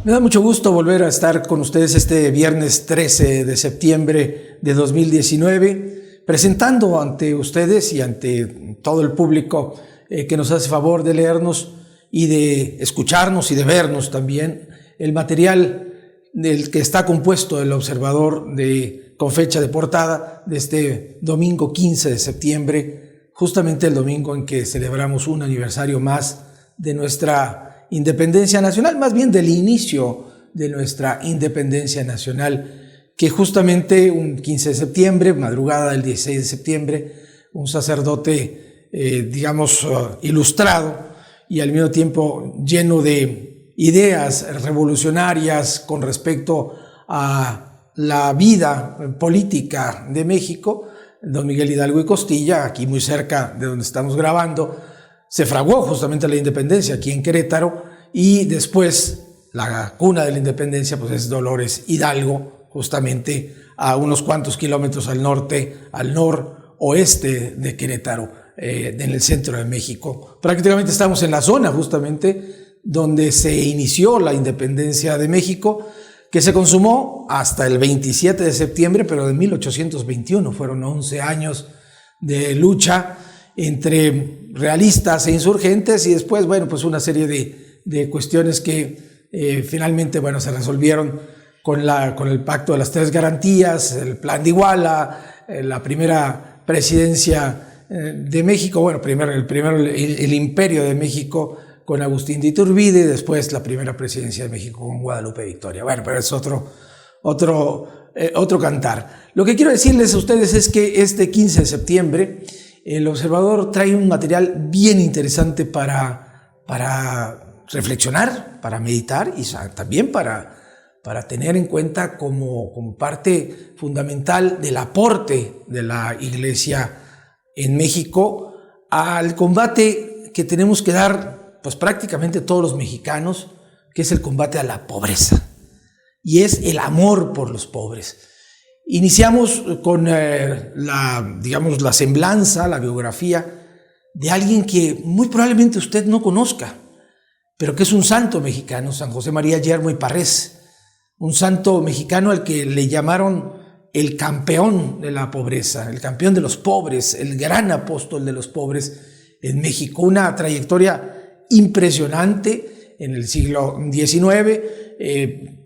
Me da mucho gusto volver a estar con ustedes este viernes 13 de septiembre de 2019, presentando ante ustedes y ante todo el público que nos hace favor de leernos y de escucharnos y de vernos también, el material del que está compuesto el Observador con fecha de portada de este domingo 15 de septiembre, justamente el domingo en que celebramos un aniversario más de nuestra independencia nacional, más bien del inicio de nuestra independencia nacional, que justamente un 15 de septiembre, madrugada del 16 de septiembre, un sacerdote, ilustrado y al mismo tiempo lleno de ideas revolucionarias con respecto a la vida política de México, don Miguel Hidalgo y Costilla, aquí muy cerca de donde estamos grabando, se fraguó justamente la independencia aquí en Querétaro, y después la cuna de la independencia pues es Dolores Hidalgo, justamente a unos cuantos kilómetros al noroeste de Querétaro, en el centro de México. Prácticamente estamos en la zona justamente donde se inició la independencia de México, que se consumó hasta el 27 de septiembre, pero de 1821. Fueron 11 años de lucha entre realistas e insurgentes, y después, pues una serie de cuestiones que finalmente, se resolvieron con el Pacto de las Tres Garantías, el Plan de Iguala, la primera presidencia de México, el Imperio de México con Agustín de Iturbide, y después la primera presidencia de México con Guadalupe Victoria. Pero es otro cantar. Lo que quiero decirles a ustedes es que este 15 de septiembre el Observador trae un material bien interesante para reflexionar, para meditar y también para tener en cuenta como parte fundamental del aporte de la Iglesia en México al combate que tenemos que dar pues prácticamente todos los mexicanos, que es el combate a la pobreza y es el amor por los pobres. Iniciamos con la semblanza, la biografía de alguien que muy probablemente usted no conozca, pero que es un santo mexicano, San José María Yermo y Parrés, un santo mexicano al que le llamaron el campeón de la pobreza, el campeón de los pobres, el gran apóstol de los pobres en México. Una trayectoria impresionante en el siglo XIX,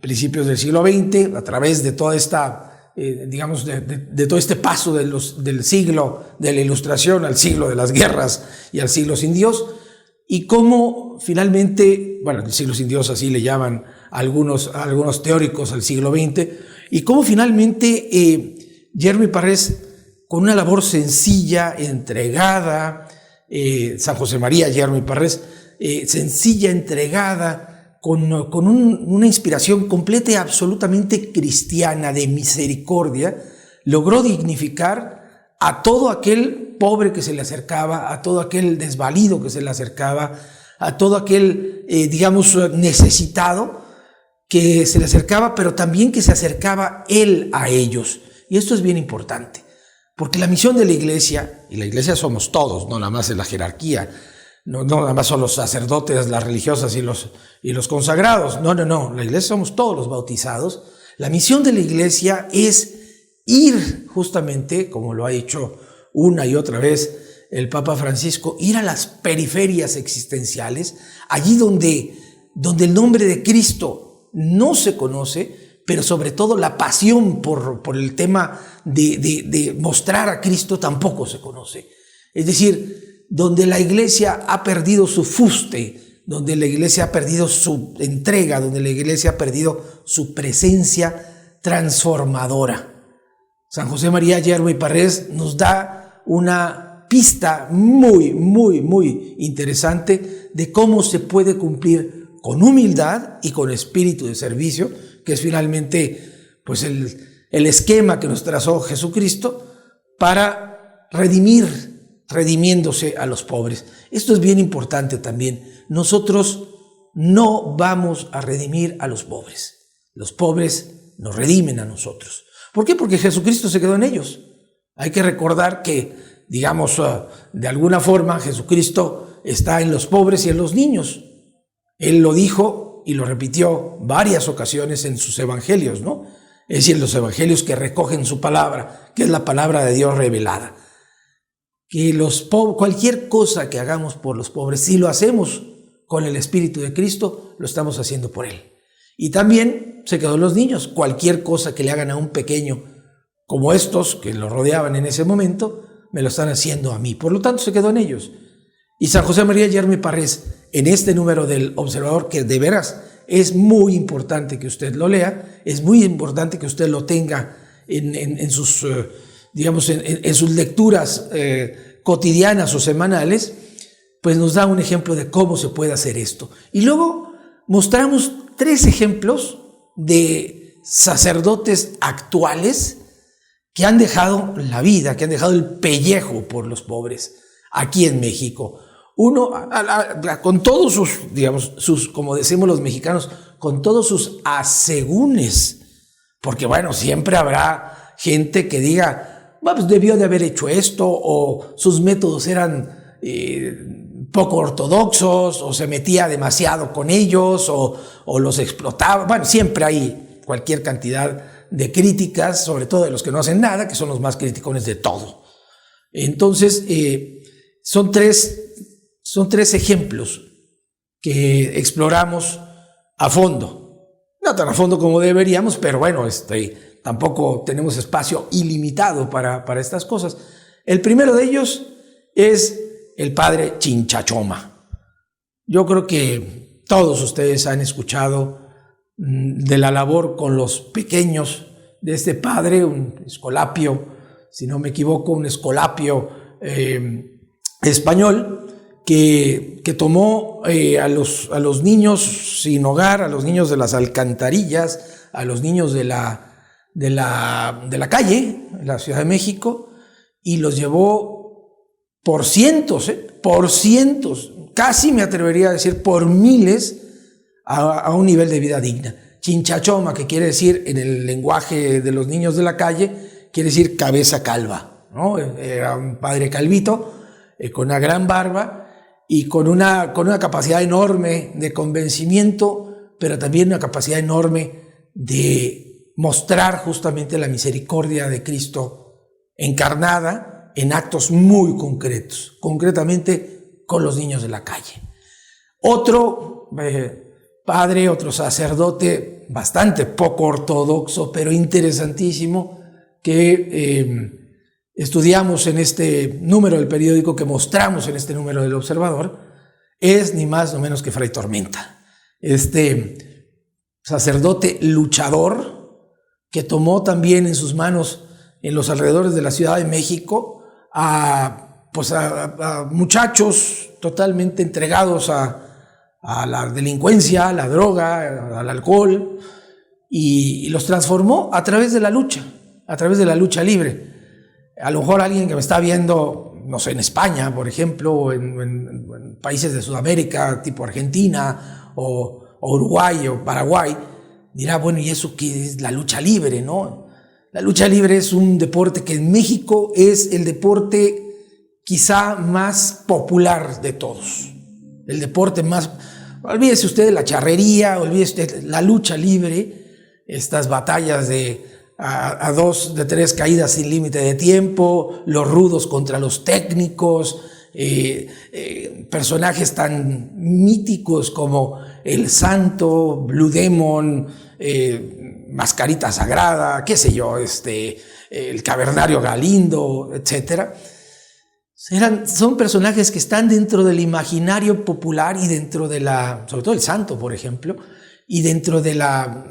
principios del siglo XX, a través de toda esta de todo este paso del siglo de la Ilustración al siglo de las guerras y al siglo sin Dios, y cómo finalmente, el siglo sin Dios así le llaman algunos teóricos al siglo XX, y cómo finalmente Yermo y Parrés, con una labor sencilla, entregada, San José María Yermo y Parrés, sencilla, entregada, con una inspiración completa y absolutamente cristiana de misericordia, logró dignificar a todo aquel pobre que se le acercaba, a todo aquel desvalido que se le acercaba, a todo aquel, necesitado que se le acercaba, pero también que se acercaba él a ellos. Y esto es bien importante, porque la misión de la Iglesia, y la Iglesia somos todos, no nada más en la jerarquía, no nada más son los sacerdotes, las religiosas y los consagrados. No, la Iglesia somos todos los bautizados. La misión de la Iglesia es ir justamente, como lo ha hecho una y otra vez el Papa Francisco, ir a las periferias existenciales, allí donde el nombre de Cristo no se conoce, pero sobre todo la pasión por el tema de mostrar a Cristo tampoco se conoce. Es decir, donde la Iglesia ha perdido su fuste, donde la Iglesia ha perdido su entrega, donde la Iglesia ha perdido su presencia transformadora. San José María Yermo y Parrés nos da una pista muy, muy, muy interesante de cómo se puede cumplir con humildad y con espíritu de servicio, que es finalmente pues el esquema que nos trazó Jesucristo para redimiéndose a los pobres. Esto es bien importante también. Nosotros no vamos a redimir a los pobres. Los pobres nos redimen a nosotros. ¿Por qué? Porque Jesucristo se quedó en ellos. Hay que recordar que, de alguna forma, Jesucristo está en los pobres y en los niños. Él lo dijo dijo y lo repitió varias ocasiones en sus evangelios, ¿no? Es decir, los evangelios que recogen su palabra, que es la palabra de Dios revelada. Que cualquier cosa que hagamos por los pobres, si lo hacemos con el Espíritu de Cristo, lo estamos haciendo por Él. Y también se quedó en los niños. Cualquier cosa que le hagan a un pequeño, como estos que lo rodeaban en ese momento, me lo están haciendo a mí. Por lo tanto, se quedó en ellos. Y San José María Yerme Parrés, en este número del Observador, que de veras es muy importante que usted lo lea, es muy importante que usted lo tenga en sus, digamos, en sus lecturas cotidianas o semanales, pues nos da un ejemplo de cómo se puede hacer esto. Y luego mostramos 3 ejemplos de sacerdotes actuales que han dejado la vida, que han dejado el pellejo por los pobres aquí en México. Uno, con todos sus, digamos, como decimos los mexicanos, con todos sus asegúnes, porque bueno, siempre habrá gente que diga, pues debió de haber hecho esto, o sus métodos eran poco ortodoxos, o se metía demasiado con ellos, o los explotaba. Bueno, siempre hay cualquier cantidad de críticas, sobre todo de los que no hacen nada, que son los más criticones de todo. Entonces, son tres ejemplos que exploramos a fondo. No tan a fondo como deberíamos, pero bueno, tampoco tenemos espacio ilimitado para estas cosas. El primero de ellos es el padre Chinchachoma. Yo creo que todos ustedes han escuchado de la labor con los pequeños de este padre, un escolapio, si no me equivoco, un escolapio español, que tomó a los niños sin hogar, a los niños de las alcantarillas, a los niños de la calle, en la Ciudad de México, y los llevó por cientos, casi me atrevería a decir por miles, a un nivel de vida digna. Chinchachoma, que quiere decir en el lenguaje de los niños de la calle, quiere decir cabeza calva, ¿no? Era un padre calvito, con una gran barba, y con una capacidad enorme de convencimiento, pero también una capacidad enorme de mostrar justamente la misericordia de Cristo encarnada en actos muy concretos, concretamente con los niños de la calle. Otro padre, otro sacerdote bastante poco ortodoxo, pero interesantísimo, que estudiamos en este número del periódico, que mostramos en este número del Observador, es ni más ni menos que Fray Tormenta, este sacerdote luchador que tomó también en sus manos, en los alrededores de la Ciudad de México, a muchachos totalmente entregados a la delincuencia, a la droga, al alcohol, y los transformó a través de la lucha libre. A lo mejor alguien que me está viendo, no sé, en España, por ejemplo, o en países de Sudamérica, tipo Argentina, o Uruguay, o Paraguay, dirá, bueno, ¿y eso qué es la lucha libre, no? La lucha libre es un deporte que en México es el deporte quizá más popular de todos. El deporte más... Olvídese usted de la charrería, olvídese usted de la lucha libre, estas batallas de a 2 de 3 caídas sin límite de tiempo, los rudos contra los técnicos, personajes tan míticos como el Santo, Blue Demon, Mascarita Sagrada, qué sé yo, el Cavernario Galindo, etcétera. Son personajes que están dentro del imaginario popular y dentro de sobre todo el Santo, por ejemplo, y dentro de la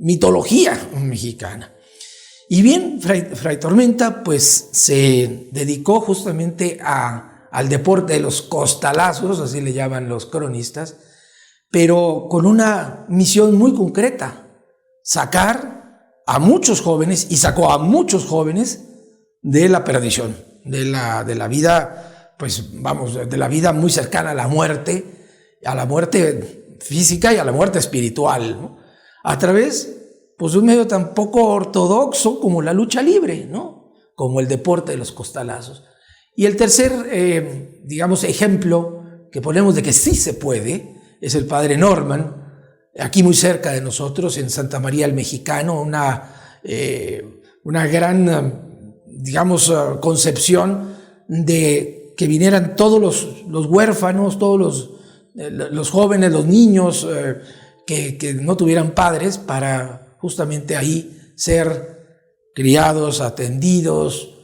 mitología mexicana. Y bien, Fray Tormenta pues se dedicó justamente al deporte de los costalazos, así le llaman los cronistas, pero con una misión muy concreta: sacar a muchos jóvenes, y sacó a muchos jóvenes de la perdición, de la vida, pues vamos, de la vida muy cercana a la muerte física y a la muerte espiritual, ¿no? A través, pues, de un medio tan poco ortodoxo como la lucha libre, ¿no? Como el deporte de los costalazos. Y el tercer, digamos, ejemplo que ponemos de que sí se puede, es el padre Norman, aquí muy cerca de nosotros, en Santa María el Mexicano, una gran, digamos, concepción de que vinieran todos los huérfanos, todos los jóvenes, los niños que no tuvieran padres, para justamente ahí ser criados, atendidos,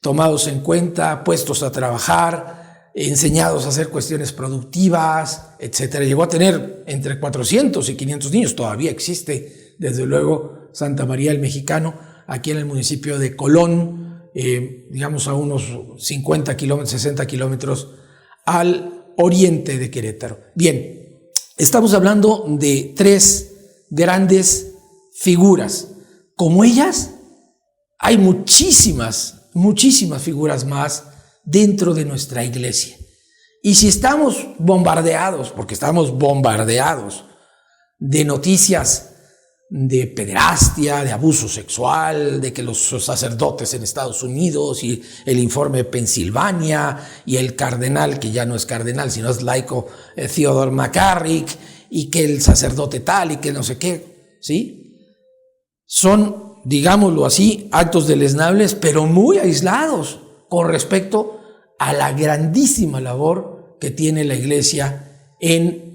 tomados en cuenta, puestos a trabajar, enseñados a hacer cuestiones productivas, etc. Llegó a tener entre 400 y 500 niños, todavía existe, desde luego, Santa María el Mexicano, aquí en el municipio de Colón, digamos a unos 50 kilómetros, 60 kilómetros al oriente de Querétaro. Bien, estamos hablando de 3 grandes figuras. Como ellas, hay muchísimas figuras más dentro de nuestra iglesia. Y si estamos bombardeados, porque estamos bombardeados de noticias de pederastia, de abuso sexual, de que los sacerdotes en Estados Unidos, y el informe de Pensilvania, y el cardenal, que ya no es cardenal, sino es laico, Theodore McCarrick, y que el sacerdote tal, y que no sé qué, ¿sí? Son, digámoslo así, actos deleznables, pero muy aislados con respecto a la grandísima labor que tiene la iglesia en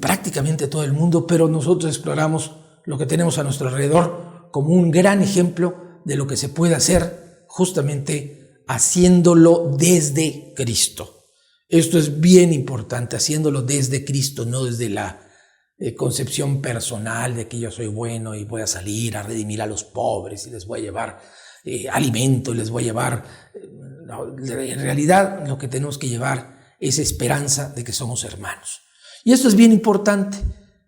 prácticamente todo el mundo, pero nosotros exploramos lo que tenemos a nuestro alrededor como un gran ejemplo de lo que se puede hacer justamente haciéndolo desde Cristo. Esto es bien importante, haciéndolo desde Cristo, no desde la concepción personal de que yo soy bueno y voy a salir a redimir a los pobres y les voy a llevar alimento y les voy a llevar... en realidad lo que tenemos que llevar es esperanza de que somos hermanos. Y esto es bien importante,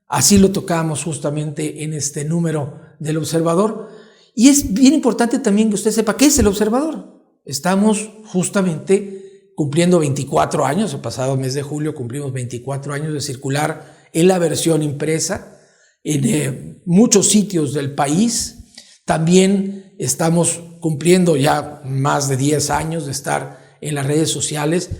así lo tocamos justamente en este número del Observador. Y es bien importante también que usted sepa qué es el Observador. Estamos justamente cumpliendo 24 años, el pasado mes de julio cumplimos 24 años de circular en la versión impresa en muchos sitios del país. También estamos cumpliendo ya más de 10 años de estar en las redes sociales.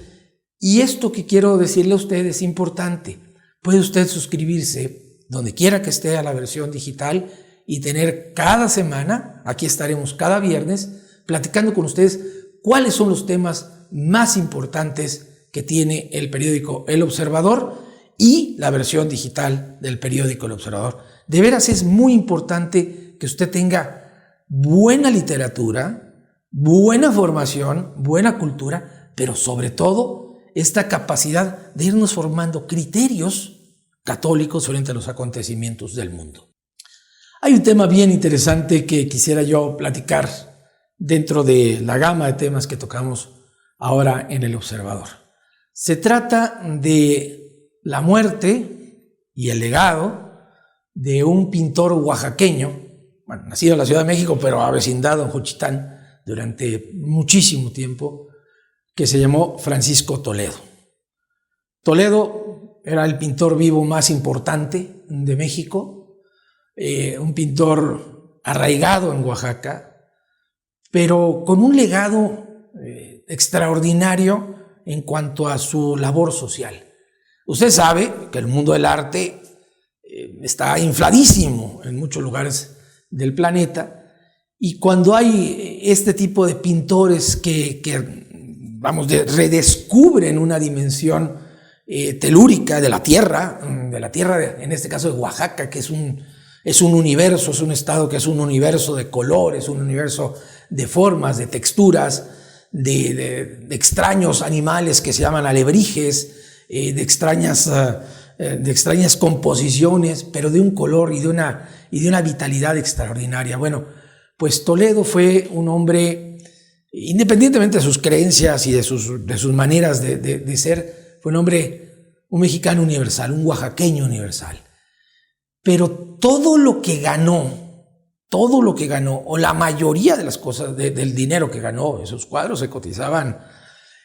Y esto que quiero decirle a usted es importante. Puede usted suscribirse donde quiera que esté a la versión digital y tener cada semana, aquí estaremos cada viernes, platicando con ustedes cuáles son los temas más importantes que tiene el periódico El Observador y la versión digital del periódico El Observador. De veras es muy importante que usted tenga buena literatura, buena formación, buena cultura, pero sobre todo esta capacidad de irnos formando criterios católicos frente a los acontecimientos del mundo. Hay un tema bien interesante que quisiera yo platicar dentro de la gama de temas que tocamos ahora en El Observador. Se trata de la muerte y el legado de un pintor oaxaqueño, nacido en la Ciudad de México, pero avecindado en Juchitán durante muchísimo tiempo, que se llamó Francisco Toledo. Toledo era el pintor vivo más importante de México, un pintor arraigado en Oaxaca, pero con un legado extraordinario en cuanto a su labor social. Usted sabe que el mundo del arte está infladísimo en muchos lugares del planeta, y cuando hay este tipo de pintores que redescubren una dimensión telúrica de la tierra, en este caso de Oaxaca, que es un universo, es un estado que es un universo de colores, un universo de formas, de texturas, de extraños animales que se llaman alebrijes, de extrañas composiciones, pero de un color y de una vitalidad extraordinaria. Bueno, pues Toledo fue un hombre, independientemente de sus creencias y de sus maneras de ser, fue un mexicano universal, un oaxaqueño universal. Pero todo lo que ganó, o la mayoría de las cosas, del dinero que ganó, esos cuadros se cotizaban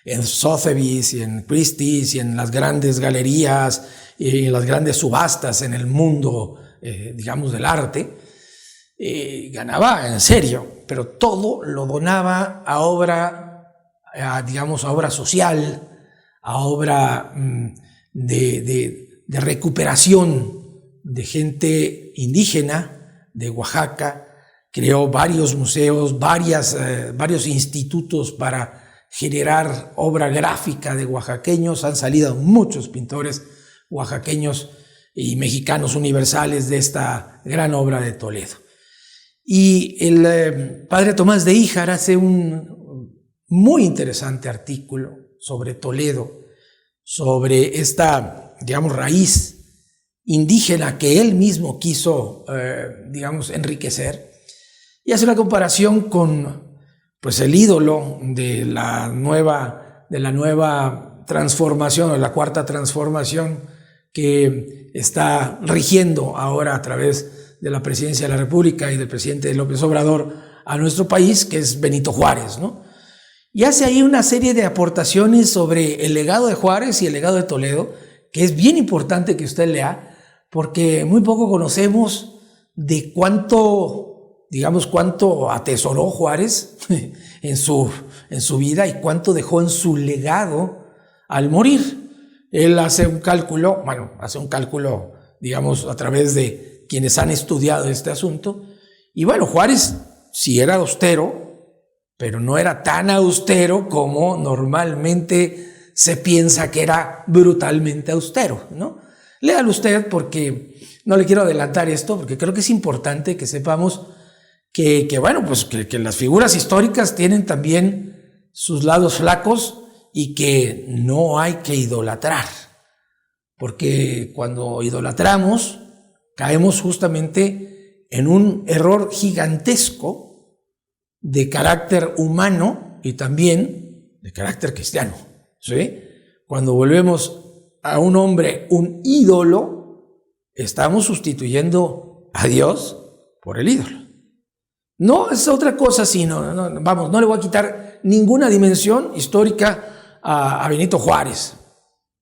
en Sotheby's y en Christie's y en las grandes galerías y en las grandes subastas en el mundo, digamos, del arte, ganaba en serio, pero todo lo donaba a obra social, a obra de recuperación de gente indígena de Oaxaca. Creó varios museos, varios institutos para generar obra gráfica de oaxaqueños. Han salido muchos pintores oaxaqueños y mexicanos universales de esta gran obra de Toledo. Y el padre Tomás de Híjar hace un muy interesante artículo sobre Toledo, sobre esta, digamos, raíz indígena que él mismo quiso, enriquecer, y hace una comparación con, pues, el ídolo de la nueva transformación, o la cuarta transformación, que está rigiendo ahora a través de la presidencia de la República y del presidente López Obrador a nuestro país, que es Benito Juárez, ¿no? Y hace ahí una serie de aportaciones sobre el legado de Juárez y el legado de Toledo, que es bien importante que usted lea, porque muy poco conocemos de cuánto atesoró Juárez en su vida y cuánto dejó en su legado al morir. Él hace un cálculo, digamos, a través de quienes han estudiado este asunto. Y bueno, Juárez sí era austero, pero no era tan austero como normalmente se piensa que era brutalmente austero, ¿no? Léalo usted, porque no le quiero adelantar esto, porque creo que es importante que sepamos que las figuras históricas tienen también sus lados flacos y que no hay que idolatrar, porque cuando idolatramos caemos justamente en un error gigantesco de carácter humano y también de carácter cristiano, ¿sí? Cuando volvemos a un hombre un ídolo, estamos sustituyendo a Dios por el ídolo. No es otra cosa, sino, no le voy a quitar ninguna dimensión histórica a Benito Juárez.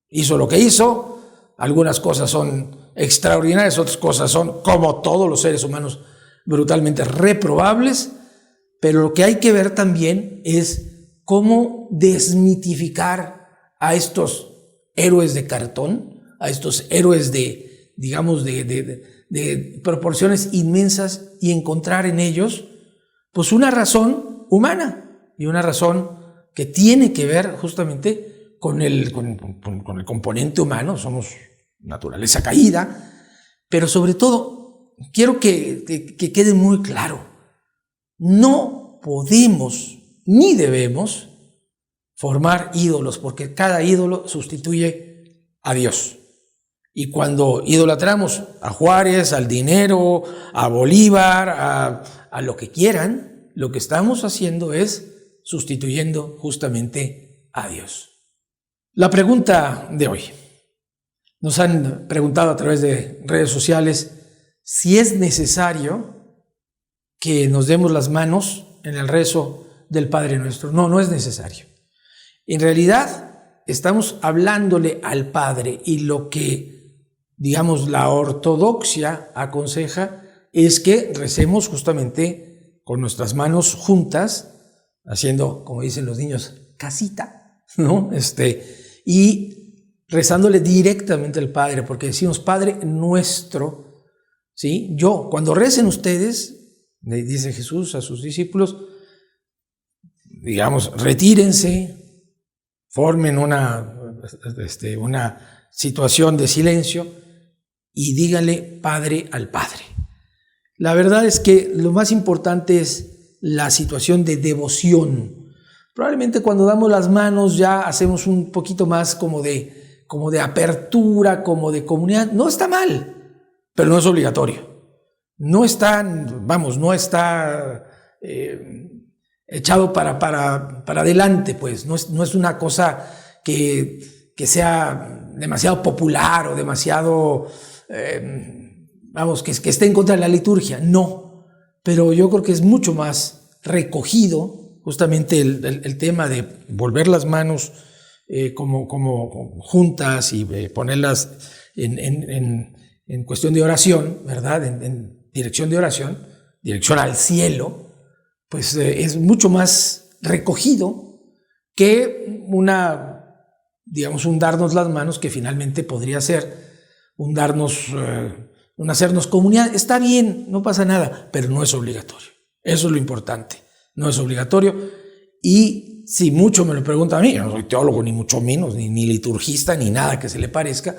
Hizo lo que hizo, algunas cosas son extraordinarias, otras cosas son, como todos los seres humanos, brutalmente reprobables, pero lo que hay que ver también es cómo desmitificar a estos héroes de cartón, a estos héroes de proporciones inmensas, y encontrar en ellos pues una razón humana y una razón que tiene que ver justamente con el componente humano. Somos naturaleza caída, pero sobre todo quiero que quede muy claro: no podemos ni debemos formar ídolos, porque cada ídolo sustituye a Dios. Y cuando idolatramos a Juárez, al dinero, a Bolívar, a lo que quieran, lo que estamos haciendo es sustituyendo justamente a Dios. La pregunta de hoy. Nos han preguntado a través de redes sociales si es necesario que nos demos las manos en el rezo del Padre Nuestro. No, no es necesario. En realidad estamos hablándole al Padre, y lo que, digamos, la ortodoxia aconseja es que recemos justamente con nuestras manos juntas, haciendo, como dicen los niños, casita, ¿no? Y rezándole directamente al Padre, porque decimos Padre Nuestro, ¿sí? Cuando recen ustedes, le dice Jesús a sus discípulos, digamos, retírense, formen una situación de silencio y díganle Padre al Padre. La verdad es que lo más importante es la situación de devoción. Probablemente cuando damos las manos ya hacemos un poquito más como de apertura, como de comunidad. No está mal, pero no es obligatorio. No está echado para adelante, pues. No es una cosa que sea demasiado popular o demasiado, que esté en contra de la liturgia. No, pero yo creo que es mucho más recogido justamente el tema de volver las manos como juntas y ponerlas en cuestión de oración, ¿verdad? En dirección de oración, dirección al cielo. Pues es mucho más recogido que una digamos, un darnos las manos que finalmente podría ser un darnos, un hacernos comunidad. Está bien, no pasa nada, pero no es obligatorio. Eso es lo importante, no es obligatorio. Y si mucho me lo preguntan a mí, yo no soy teólogo ni mucho menos, ni liturgista, ni nada que se le parezca,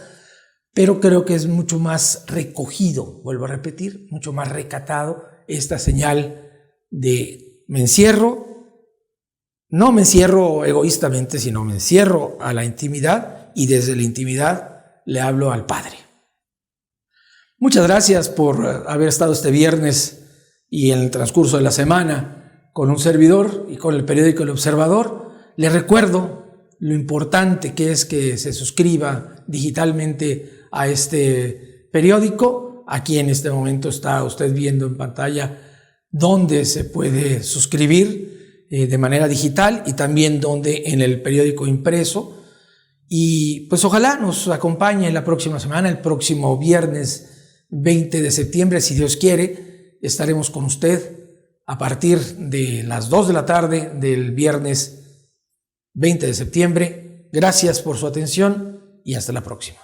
pero creo que es mucho más recogido, vuelvo a repetir, mucho más recatado esta señal de me encierro, no me encierro egoístamente, sino me encierro a la intimidad y desde la intimidad le hablo al Padre. Muchas gracias por haber estado este viernes y en el transcurso de la semana con un servidor y con el periódico El Observador. Les recuerdo lo importante que es que se suscriba digitalmente a este periódico. Aquí en este momento está usted viendo en pantalla dónde se puede suscribir de manera digital y también dónde en el periódico impreso. Y pues ojalá nos acompañe la próxima semana, el próximo viernes 20 de septiembre, si Dios quiere, estaremos con usted a partir de las 2 de la tarde del viernes 20 de septiembre. Gracias por su atención y hasta la próxima.